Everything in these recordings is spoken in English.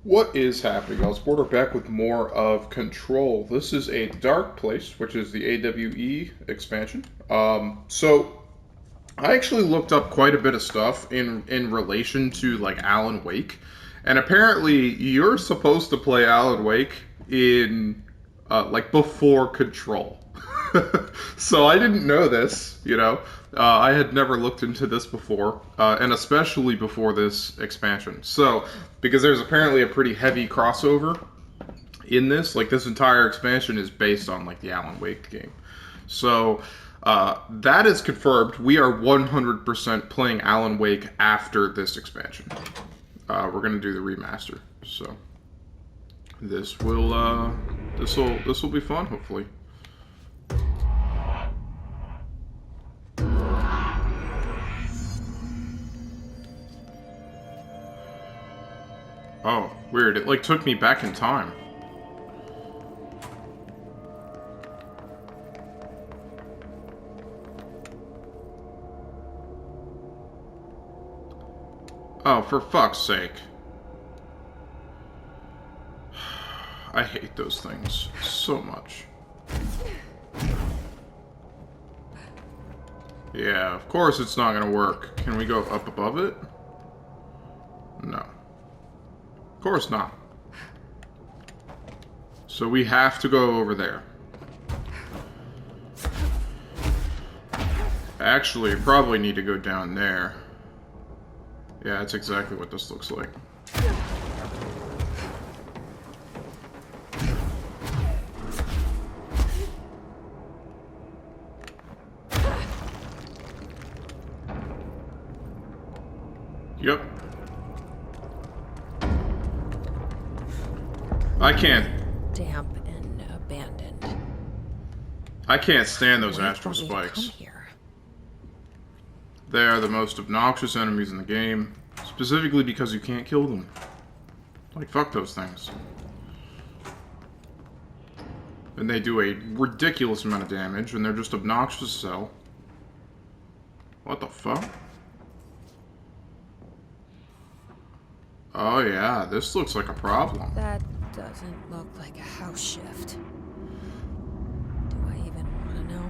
What is happening? SpOrder back with more of Control. This is a Dark Place, which is the AWE expansion. So I actually looked up quite a bit of stuff in relation to like Alan Wake, and apparently you're supposed to play Alan Wake in like before Control. So I didn't know this, you know. I had never looked into this before, and especially before this expansion. So, because there's apparently a pretty heavy crossover in this, like this entire expansion is based on like the Alan Wake game. So, that is confirmed. We are 100% playing Alan Wake after this expansion. We're gonna do the remaster. So, this will be fun, hopefully. Oh, weird. It like took me back in time. Oh, for fuck's sake. I hate those things so much. Yeah, of course it's not gonna work. Can we go up above it? No. Of course not. So we have to go over there. Actually, probably need to go down there. Yeah, that's exactly what this looks like. Yep. I can't. Damp and abandoned. I can't stand those astral spikes. They are the most obnoxious enemies in the game, specifically because you can't kill them. Like, fuck those things. And they do a ridiculous amount of damage, and they're just obnoxious as hell. What the fuck? Oh yeah, this looks like a problem. That doesn't look like a house shift. Do I even want to know?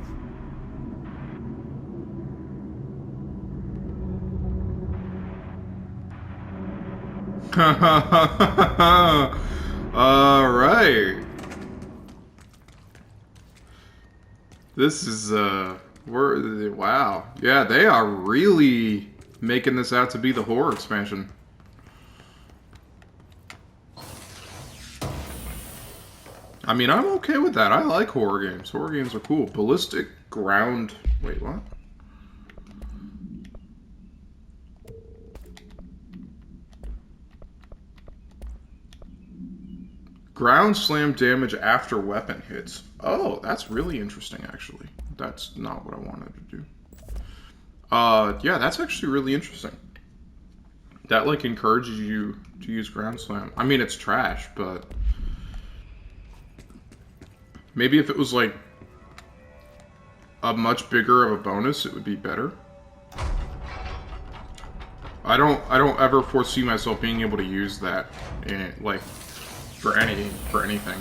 All right. This is wow. Yeah, they are really making this out to be the horror expansion. I mean, I'm okay with that. I like horror games. Horror games are cool. Ballistic ground. Wait, what? Ground slam damage after weapon hits. Oh, that's really interesting, actually. That's not what I wanted to do. Yeah, that's actually really interesting. That, like, encourages you to use ground slam. I mean, it's trash, but maybe if it was, like, a much bigger of a bonus, it would be better. I don't ever foresee myself being able to use that in, like, for anything.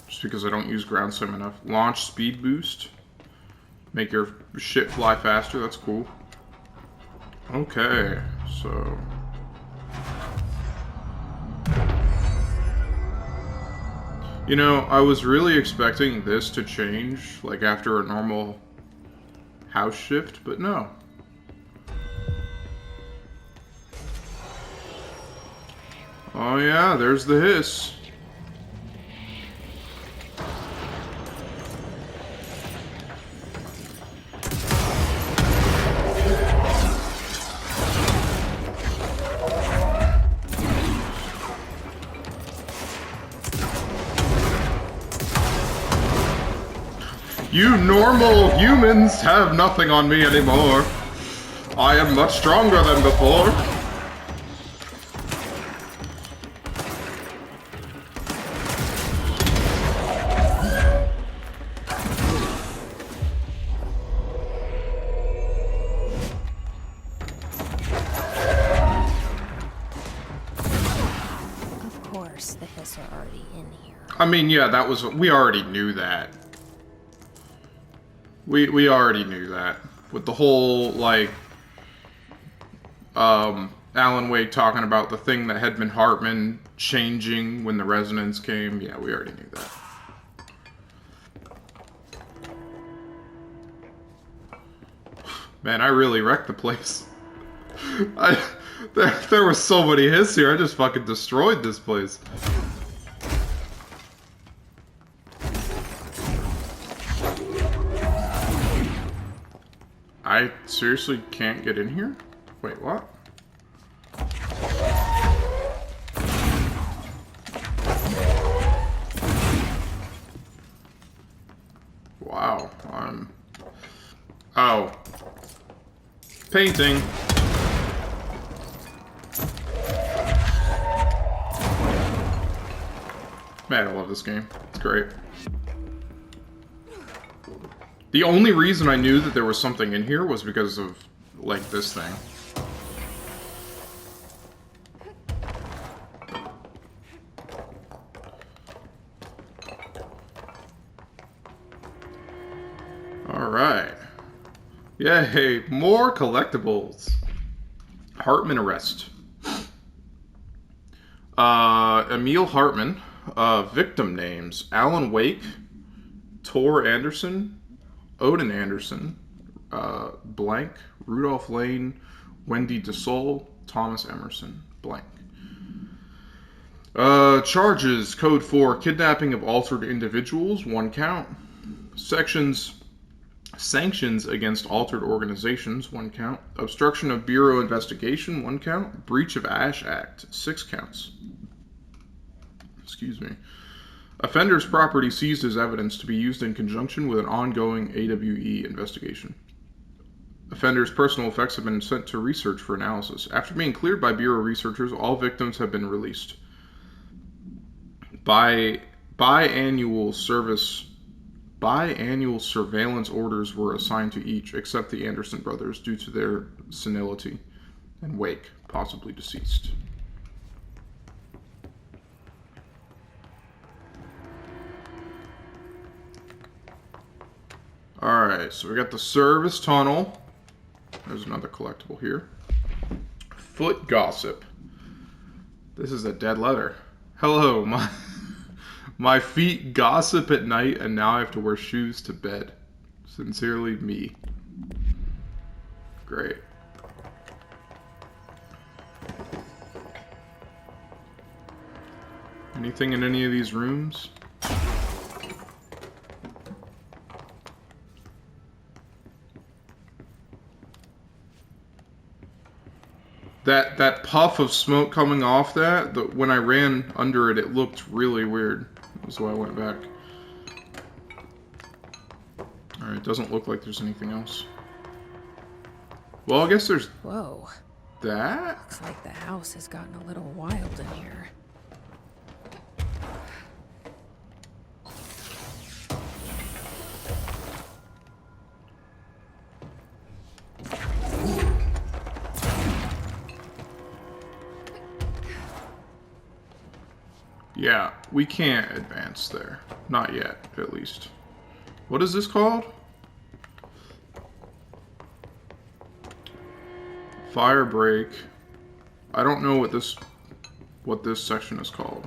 Just because I don't use ground slam enough. Launch speed boost. Make your shit fly faster, that's cool. Okay, so you know, I was really expecting this to change, like after a normal house shift, but no. Oh yeah, there's the hiss. You normal humans have nothing on me anymore. I am much stronger than before. course, the hiss are already in here. I mean, yeah, that was... We already knew that. We already knew that. With the whole, like... Alan Wake talking about the thing that had been Hartman changing when the resonance came. Yeah, we already knew that. Man, I really wrecked the place. There was so many hits here, I just fucking destroyed this place. I seriously can't get in here? Wait, what? Wow, Oh. Painting. Man, I love this game. It's great. The only reason I knew that there was something in here was because of, like, this thing. Alright. Yay, more collectibles. Hartman arrest. Emil Hartman. Victim names. Alan Wake. Tor Anderson. Odin Anderson. Blank. Rudolph Lane. Wendy DeSole. Thomas Emerson. Blank. Charges. Code 4. Kidnapping of altered individuals. 1 count. Sections. Sanctions against altered organizations, 1 count. Obstruction of Bureau investigation, 1 count. Breach of Ash Act, 6 counts. Excuse me. Offender's property seized as evidence to be used in conjunction with an ongoing AWE investigation. Offender's personal effects have been sent to research for analysis. After being cleared by Bureau researchers, all victims have been released. Biannual surveillance orders were assigned to each, except the Anderson brothers, due to their senility, and Wake, possibly deceased. Alright, so we got the service tunnel. There's another collectible here. Foot gossip. This is a dead letter. Hello, my feet gossip at night, and now I have to wear shoes to bed. Sincerely, me. Great. Anything in any of these rooms? That puff of smoke coming off that, when I ran under it, it looked really weird. That's why I went back. Alright, it doesn't look like there's anything else. Well, I guess there's... Whoa. That? Looks like the house has gotten a little wild in here. Yeah, we can't advance there. Not yet, at least. What is this called? Fire break. I don't know what this section is called.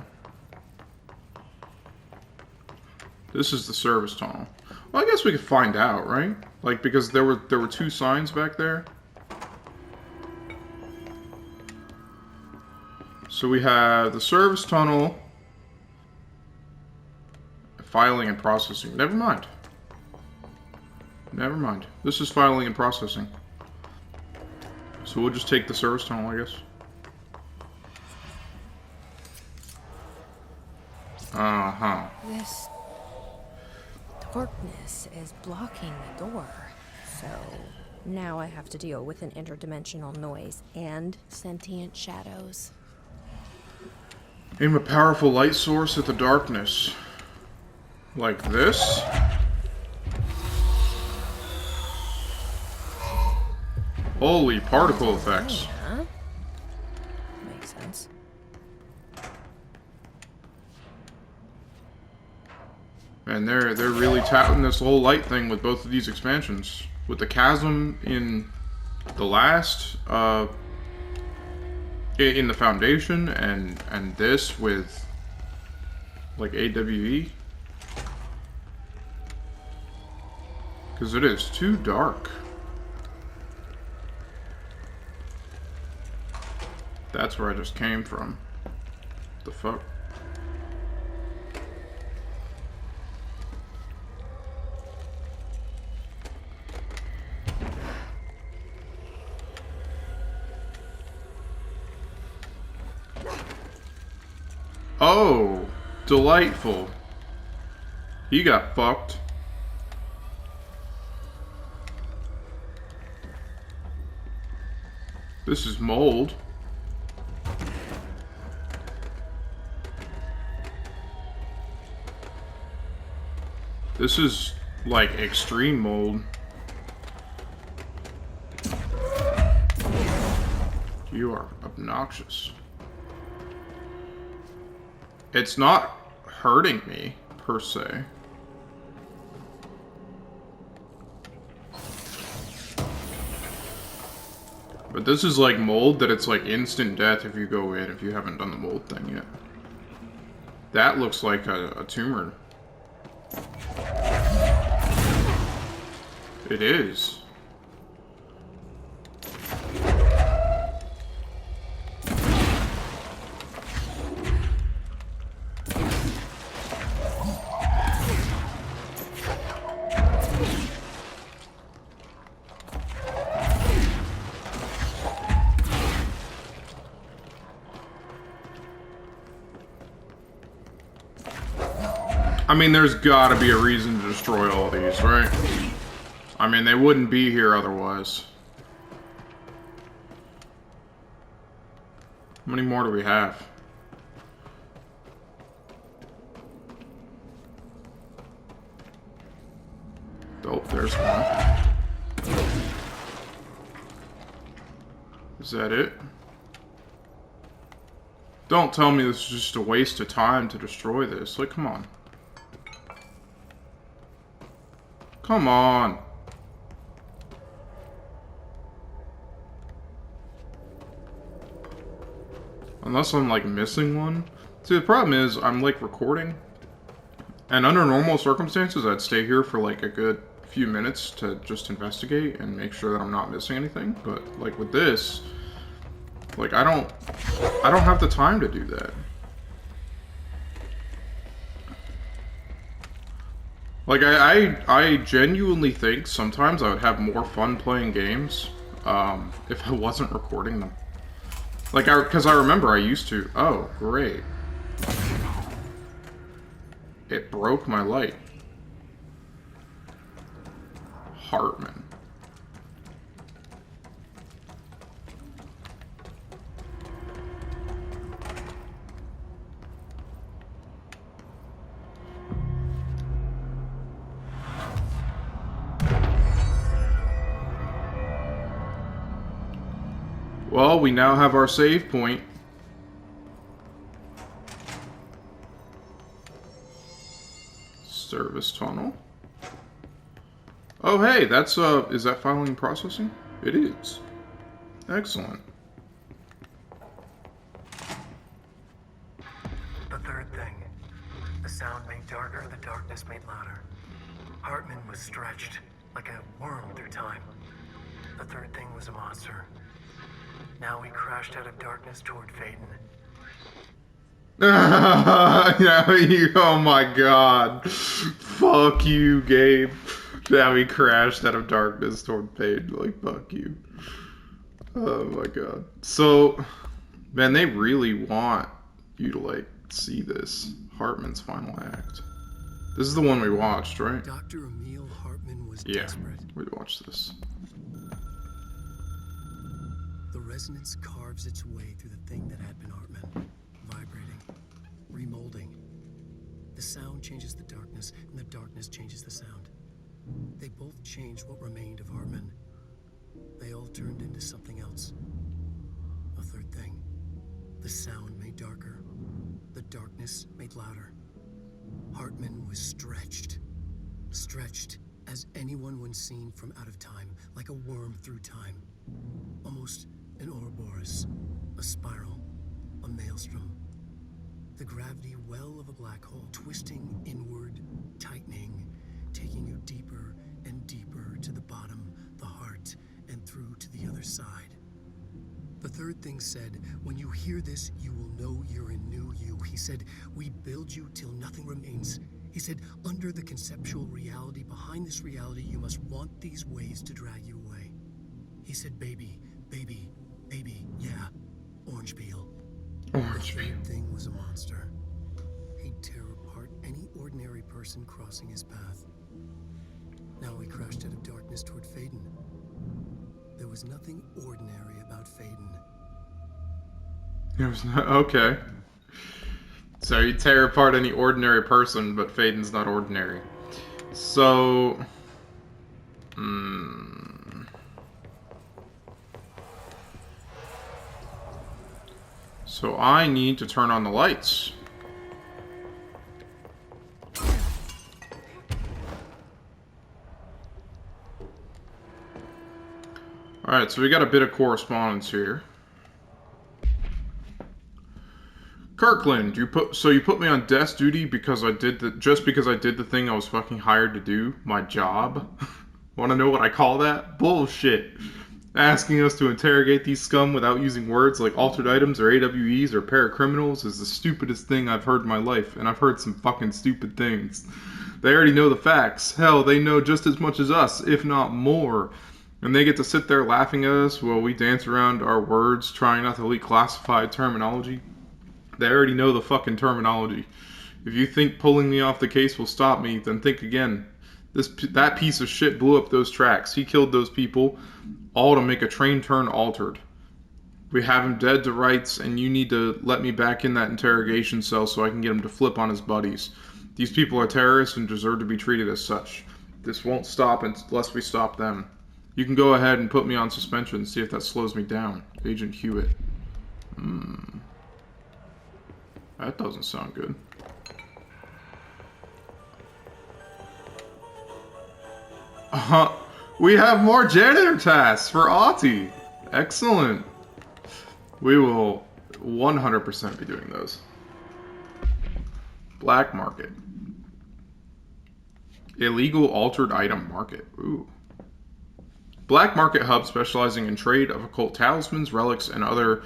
This is the service tunnel. Well, I guess we could find out, right? Like, because there were 2 signs back there. So we have the service tunnel. Filing and processing. Never mind. Never mind. This is filing and processing. So we'll just take the service tunnel, I guess. Uh-huh. This darkness is blocking the door. So now I have to deal with an interdimensional noise and sentient shadows. Aim a powerful light source at the darkness. Like this? Holy particle effects. Yeah. Makes sense. And they're really touting this whole light thing with both of these expansions. With the chasm in the last, in the foundation, and this with like AWE. Because it is too dark. That's where I just came from. What the fuck? Oh, delightful. He got fucked. This is mold. This is like extreme mold. You are obnoxious. It's not hurting me, per se. But this is like mold that it's like instant death if you go in, if you haven't done the mold thing yet. That looks like a tumor. It is. I mean, there's gotta be a reason to destroy all these, right? I mean, they wouldn't be here otherwise. How many more do we have? Oh, there's one. Is that it? Don't tell me this is just a waste of time to destroy this. Like, come on. Come on. Unless I'm like missing one. See, the problem is I'm like recording, and under normal circumstances I'd stay here for like a good few minutes to just investigate and make sure that I'm not missing anything. But like with this, like I don't have the time to do that. Like, I genuinely think sometimes I would have more fun playing games if I wasn't recording them. Like, because I remember I used to... Oh, great. It broke my light. Hartman. Well, we now have our save point. Service tunnel. Oh, hey, that's, is that filing and processing? It is. Excellent. The third thing. The sound made darker, the darkness made louder. Hartman was stretched, like a worm through time. The third thing was a monster. Now we crashed out of darkness toward Phaeton. Now you, oh my god. Fuck you, Gabe. Now we crashed out of darkness toward Phaeton. Like, fuck you. Oh my god. So, man, they really want you to, like, see this. Hartman's final act. This is the one we watched, right? Dr. Emil Hartman was Yeah, desperate. we watched this. The resonance carves its way through the thing that had been Hartman, vibrating, remolding. The sound changes the darkness, and the darkness changes the sound. They both changed what remained of Hartman. They all turned into something else. A third thing. The sound made darker. The darkness made louder. Hartman was stretched. Stretched as anyone when seen from out of time, like a worm through time. Almost an Ouroboros, a spiral, a maelstrom. The gravity well of a black hole, twisting inward, tightening, taking you deeper and deeper to the bottom, the heart, and through to the other side. The third thing said, when you hear this, you will know you're a new you. He said, we build you till nothing remains. He said, under the conceptual reality, behind this reality, you must want these waves to drag you away. He said, baby, baby, baby, yeah, orange peel. Orange The peel. third thing was a monster. He'd tear apart any ordinary person crossing his path. Now he crashed out of darkness toward Faden. There was nothing ordinary about Faden. It was not, okay. So you tear apart any ordinary person, but Faden's not ordinary. So... So I need to turn on the lights. Alright, so we got a bit of correspondence here. Kirkland, you put me on desk duty because just because I did the thing I was fucking hired to do, my job. Want to know what I call that? Bullshit. Asking us to interrogate these scum without using words like altered items or AWEs or paracriminals is the stupidest thing I've heard in my life, and I've heard some fucking stupid things. They already know the facts. Hell, they know just as much as us, if not more. And they get to sit there laughing at us while we dance around our words, trying not to leak classified terminology. They already know the fucking terminology. If you think pulling me off the case will stop me, then think again. That piece of shit blew up those tracks. He killed those people, all to make a train turn altered. We have him dead to rights, and you need to let me back in that interrogation cell so I can get him to flip on his buddies. These people are terrorists and deserve to be treated as such. This won't stop unless we stop them. You can go ahead and put me on suspension and see if that slows me down. Agent Hewitt. That doesn't sound good. We have more janitor tasks for Auntie. Excellent. We will 100% be doing those. Black market. Illegal altered item market. Ooh. Black market hub specializing in trade of occult talismans, relics, and other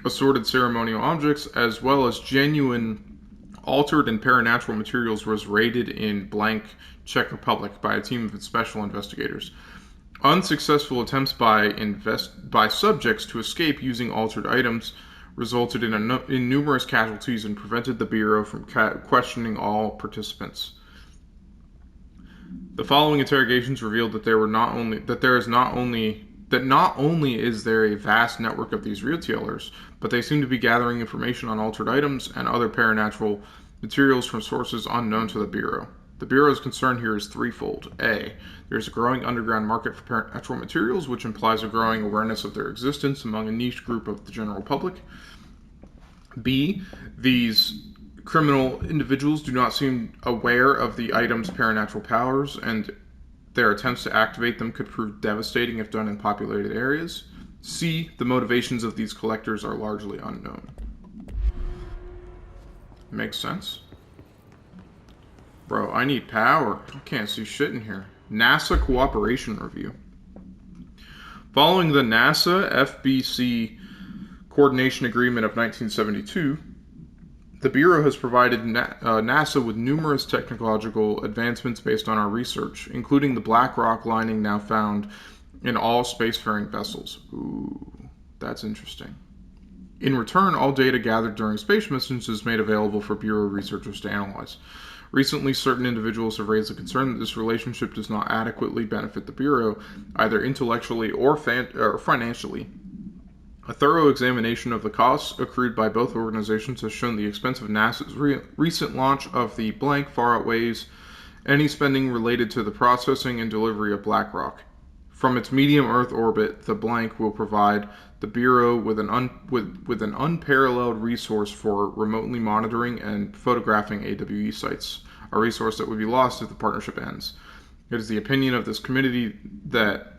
assorted ceremonial objects, as well as genuine altered and paranatural materials, was raided in blank Czech Republic by a team of special investigators. Unsuccessful attempts by subjects to escape using altered items resulted in numerous casualties and prevented the Bureau from questioning all participants. The following interrogations revealed that not only is there a vast network of these retailers, but they seem to be gathering information on altered items and other paranatural materials from sources unknown to the Bureau. The Bureau's concern here is threefold. A. There's a growing underground market for paranatural materials, which implies a growing awareness of their existence among a niche group of the general public. B. These criminal individuals do not seem aware of the item's paranatural powers, and their attempts to activate them could prove devastating if done in populated areas. C. The motivations of these collectors are largely unknown. Makes sense. Bro, I need power. I can't see shit in here. NASA Cooperation Review. Following the NASA-FBC Coordination Agreement of 1972, the Bureau has provided NASA with numerous technological advancements based on our research, including the black rock lining now found in all spacefaring vessels. Ooh, that's interesting. In return, all data gathered during space missions is made available for Bureau researchers to analyze. Recently, certain individuals have raised the concern that this relationship does not adequately benefit the Bureau, either intellectually or financially. A thorough examination of the costs accrued by both organizations has shown the expense of NASA's recent launch of the blank far outweighs any spending related to the processing and delivery of black rock. From its medium Earth orbit, the blank will provide the Bureau with an unparalleled resource for remotely monitoring and photographing AWE sites, a resource that would be lost if the partnership ends. It is the opinion of this committee that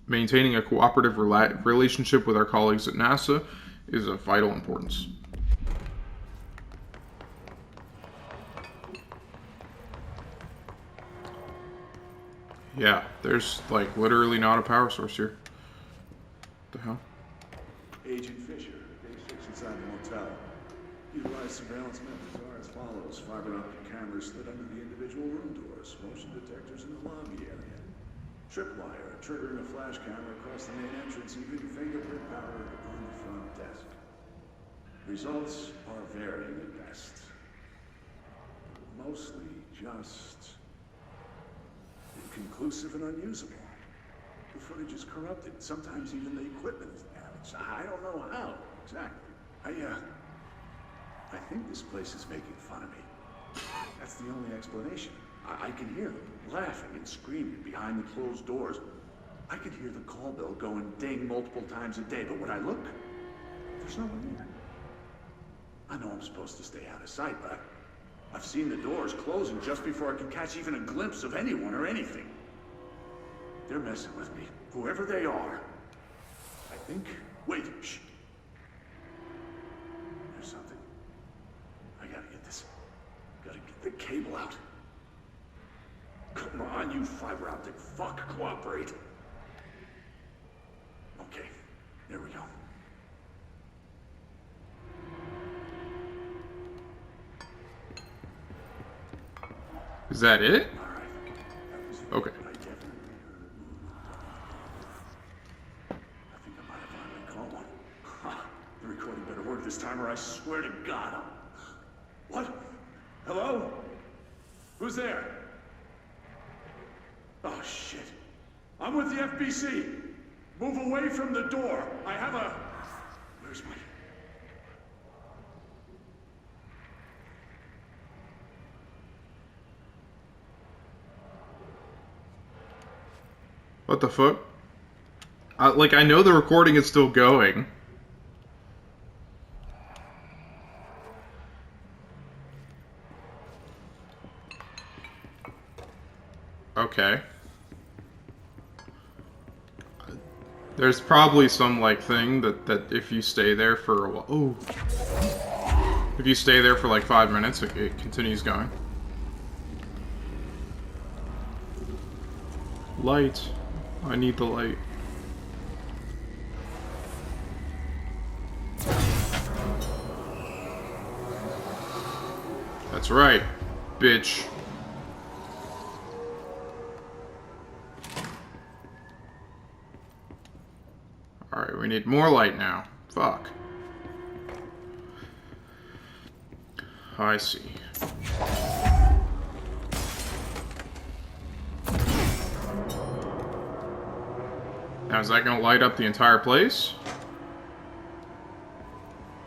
maintaining a cooperative relationship with our colleagues at NASA is of vital importance. Yeah, there's like literally not a power source here. What the hell? Agent Fisher, day 6 inside the motel. Utilized surveillance methods are as follows. Fiber optic cameras slid under the individual room doors. Motion detectors in the lobby area. Tripwire, triggering a flash camera across the main entrance, even fingerprint power on the front desk. Results are varying at best. Mostly just inconclusive and unusable. The footage is corrupted. Sometimes even the equipment is damaged. I don't know how exactly. I think this place is making fun of me. That's the only explanation. I can hear them laughing and screaming behind the closed doors. I could hear the call bell going ding multiple times a day, but when I look, there's no one there. I know I'm supposed to stay out of sight, but I've seen the doors closing just before I can catch even a glimpse of anyone or anything. They're messing with me, whoever they are. I think... Wait, shh. There's something. I gotta get this. Gotta get the cable out. Come on, you fiber optic fuck, cooperate. Okay, there we go. Is that it? All right. That was it. Okay. I definitely heard a movement. I think I might have finally caught one. Ha! The recording better work this time, or I swear to God, I'll... What? Hello? Who's there? Oh, shit. I'm with the FBC. Move away from the door. I have a... Where's my... What the fuck? I know the recording is still going. Okay. There's probably some, like, thing that if you stay there for a while... Ooh. If you stay there for, like, 5 minutes, it continues going. Light. I need the light. That's right, bitch. Alright, we need more light now. Fuck. I see. Now, is that going to light up the entire place?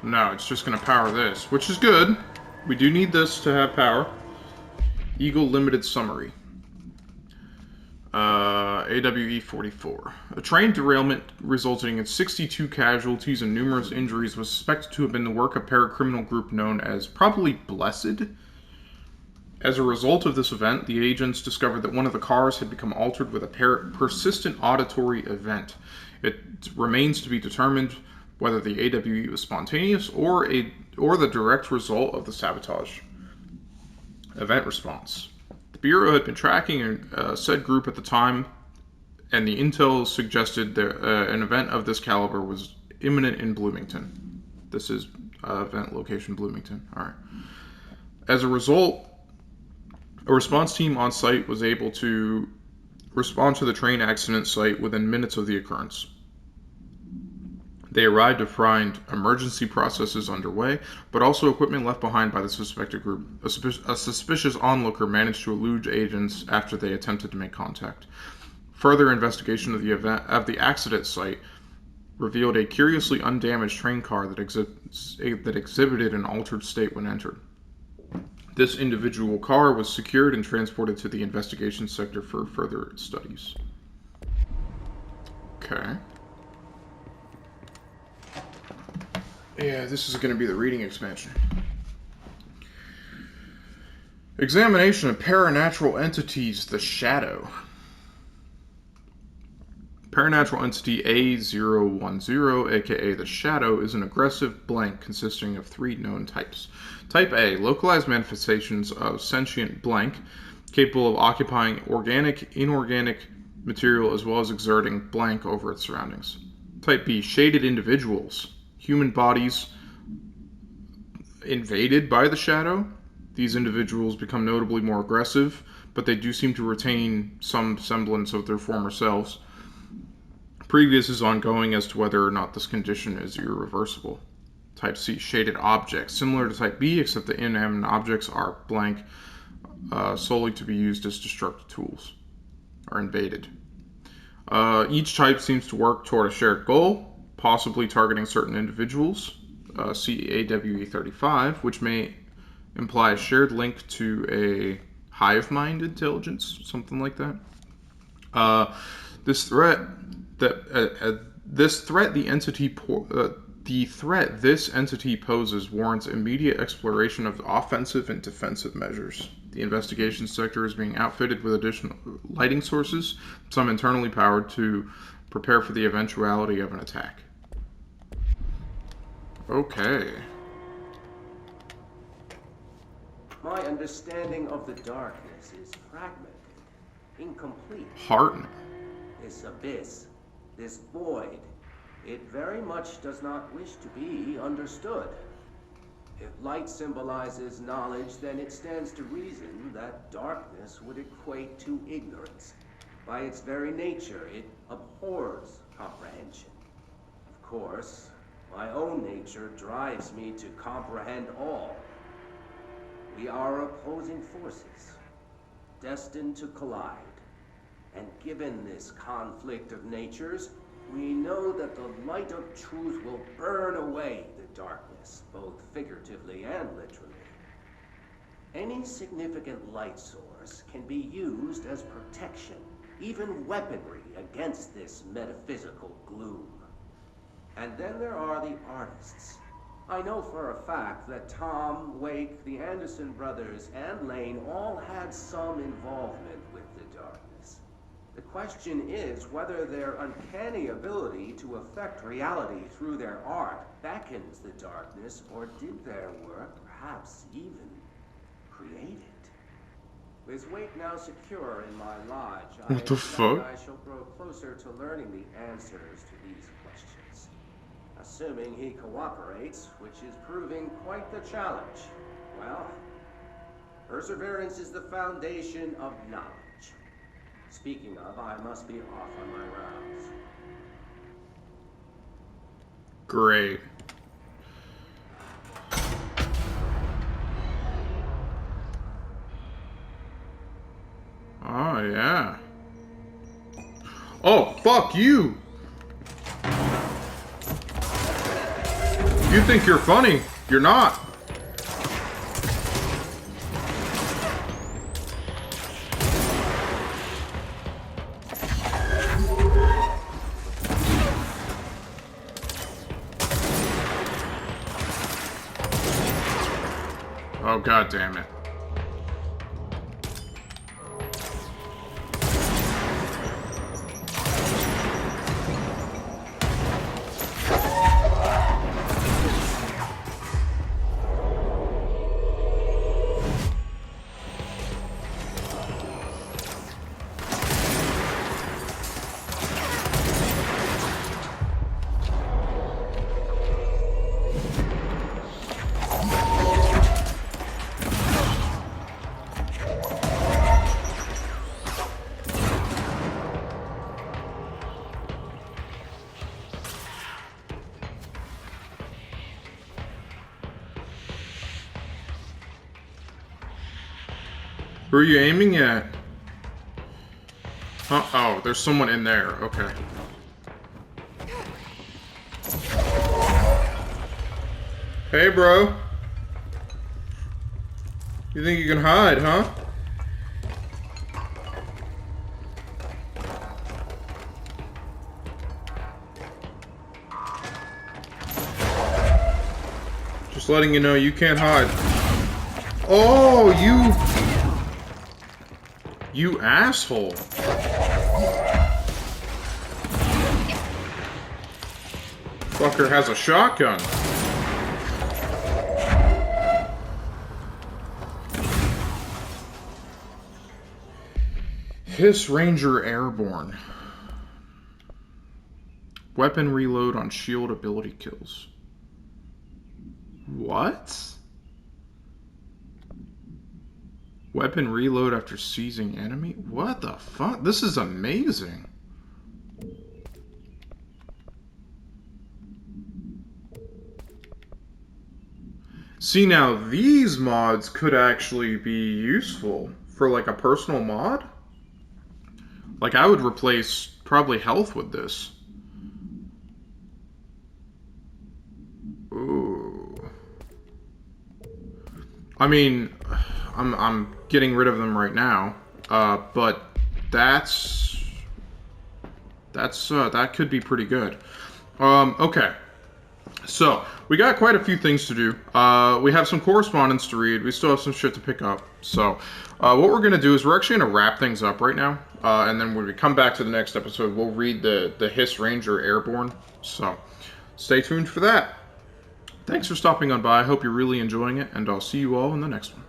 No, it's just going to power this, which is good. We do need this to have power. Eagle Limited Summary. AWE 44. A train derailment resulting in 62 casualties and numerous injuries was suspected to have been the work of a paracriminal group known as probably Blessed. As a result of this event, the agents discovered that one of the cars had become altered with a persistent auditory event. It remains to be determined whether the AWE was spontaneous or the direct result of the sabotage. Event response. The Bureau had been tracking said group at the time, and the intel suggested that an event of this caliber was imminent in Bloomington. This is event location Bloomington. All right. As a result, a response team on site was able to respond to the train accident site within minutes of the occurrence. They arrived to find emergency processes underway, but also equipment left behind by the suspected group. A suspicious onlooker managed to elude agents after they attempted to make contact. Further investigation of the accident site revealed a curiously undamaged train car that exhibited an altered state when entered. This individual car was secured and transported to the investigation sector for further studies. Okay. Yeah, this is going to be the reading expansion. Examination of paranatural entities, the Shadow. Paranatural entity A010, aka the Shadow, is an aggressive blank consisting of 3 known types. Type A, localized manifestations of sentient blank, capable of occupying organic, inorganic material as well as exerting blank over its surroundings. Type B, shaded individuals, human bodies invaded by the Shadow. These individuals become notably more aggressive, but they do seem to retain some semblance of their former selves. Previous is ongoing as to whether or not this condition is irreversible. Type C, shaded objects, similar to Type B, except the inanimate objects are blank, solely to be used as destructive tools, are invaded. Each type seems to work toward a shared goal, possibly targeting certain individuals. See AWE 35, which may imply a shared link to a hive mind intelligence, something like that. This threat this entity poses warrants immediate exploration of offensive and defensive measures. The investigation sector is being outfitted with additional lighting sources, some internally powered, to prepare for the eventuality of an attack. Okay. My understanding of the darkness is fragmented, incomplete. Heartening. This abyss, this void, it very much does not wish to be understood. If light symbolizes knowledge, then it stands to reason that darkness would equate to ignorance. By its very nature, it abhors comprehension. Of course, my own nature drives me to comprehend all. We are opposing forces, destined to collide. And given this conflict of natures, we know that the light of truth will burn away the darkness, both figuratively and literally. Any significant light source can be used as protection, even weaponry, against this metaphysical gloom. And then there are the artists. I know for a fact that Tom, Wake, the Anderson brothers, and Lane all had some involvement with the darkness. The question is whether their uncanny ability to affect reality through their art beckons the darkness, or did their work perhaps even create it? With Wake now secure in my lodge, What the fuck? I shall grow closer to learning the answers to these questions. Assuming he cooperates, which is proving quite the challenge. Well, perseverance is the foundation of knowledge. Speaking of, I must be off on my rounds. Great. Oh, yeah. Oh, fuck you! You think you're funny. You're not. Oh, god damn it. Who are you aiming at? Oh, there's someone in there. Okay. Hey, bro. You think you can hide, huh? Just letting you know you can't hide. Oh, you... You asshole. Fucker has a shotgun. Hiss Ranger Airborne. Weapon reload on shield ability kills. What? Weapon reload after seizing enemy? What the fuck? This is amazing. See, now these mods could actually be useful for like a personal mod. Like I would replace probably health with this. Ooh. I mean, I'm getting rid of them right now, but that could be pretty good. Okay, so we got quite a few things to do. We have some correspondence to read. We still have some shit to pick up. So what we're gonna do is we're actually gonna wrap things up right now, and then when we come back to the next episode, we'll read the Hiss Ranger Airborne. So stay tuned for that. Thanks for stopping on by. I hope you're really enjoying it, and I'll see you all in the next one.